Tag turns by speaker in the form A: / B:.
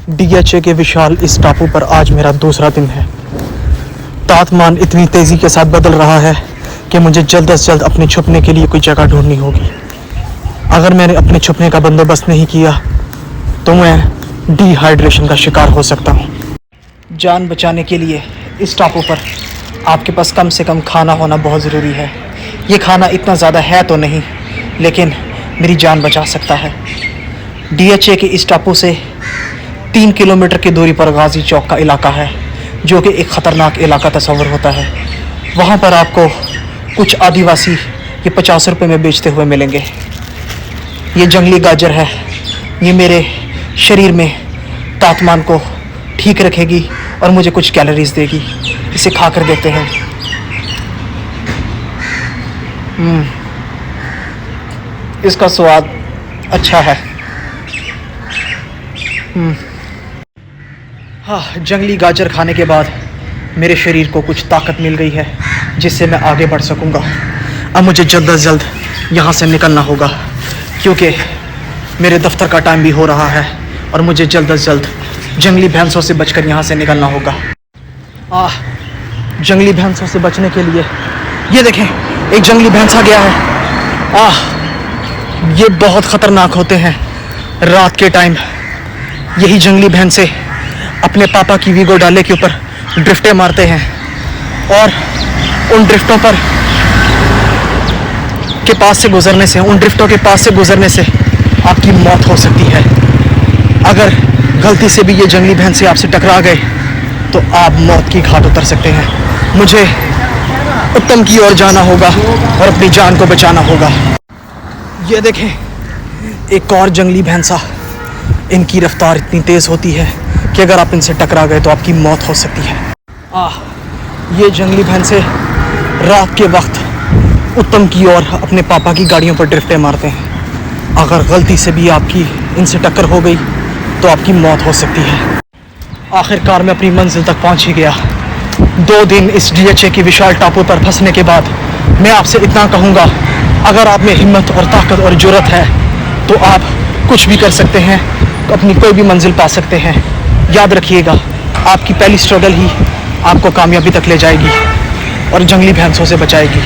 A: DHA के विशाल इस टापू पर आज मेरा दूसरा दिन है। तापमान इतनी तेज़ी के साथ बदल रहा है कि मुझे जल्द से जल्द अपने छुपने के लिए कोई जगह ढूंढनी होगी। अगर मैंने अपने छुपने का बंदोबस्त नहीं किया तो मैं डिहाइड्रेशन का शिकार हो सकता हूँ। जान बचाने के लिए इस टापू पर आपके पास कम से कम खाना होना बहुत ज़रूरी है। ये खाना इतना ज़्यादा है तो नहीं, लेकिन मेरी जान बचा सकता है। डीएचए के इस टापू से 3 किलोमीटर की दूरी पर गाजी चौक का इलाका है, जो कि एक ख़तरनाक इलाका तस्वर होता है। वहाँ पर आपको कुछ आदिवासी ये 50 रुपये में बेचते हुए मिलेंगे। ये जंगली गाजर है, ये मेरे शरीर में तापमान को ठीक रखेगी और मुझे कुछ कैलोरीज देगी। इसे खा कर देखते हैं। इसका स्वाद अच्छा है। हाँ, जंगली गाजर खाने के बाद मेरे शरीर को कुछ ताकत मिल गई है, जिससे मैं आगे बढ़ सकूँगा। अब मुझे जल्द से जल्द यहाँ से निकलना होगा, क्योंकि मेरे दफ्तर का टाइम भी हो रहा है और मुझे जल्द से जल्द जंगली भैंसों से बचकर यहाँ से निकलना होगा। जंगली भैंसों से बचने के लिए ये देखें, एक जंगली भैंस आ गया है। ये बहुत ख़तरनाक होते हैं। रात के टाइम यही जंगली भैंसे अपने पापा की वीगो डाले के ऊपर ड्रिफ्टें मारते हैं और उन ड्रिफ्टों के पास से गुजरने से आपकी मौत हो सकती है। अगर गलती से भी ये जंगली भैंसे आपसे टकरा गए तो आप मौत की घाट उतर सकते हैं। मुझे उत्तम की ओर जाना होगा और अपनी जान को बचाना होगा। ये देखें, एक और जंगली भैंसा। इनकी रफ्तार इतनी तेज़ होती है कि अगर आप इनसे टकरा गए तो आपकी मौत हो सकती है। ये जंगली भैंसे रात के वक्त उत्तम की ओर अपने पापा की गाड़ियों पर ड्रिफ्टें मारते हैं। अगर गलती से भी आपकी इनसे टक्कर हो गई तो आपकी मौत हो सकती है। आखिरकार मैं अपनी मंजिल तक पहुंच ही गया। 2 दिन इस डीएचए की विशाल टापू पर फंसने के बाद मैं आपसे इतना कहूँगा, अगर आप में हिम्मत और ताकत और जुर्रत है तो आप कुछ भी कर सकते हैं, तो अपनी कोई भी मंजिल पा सकते हैं। याद रखिएगा, आपकी पहली स्ट्रगल ही आपको कामयाबी तक ले जाएगी और जंगली भैंसों से बचाएगी।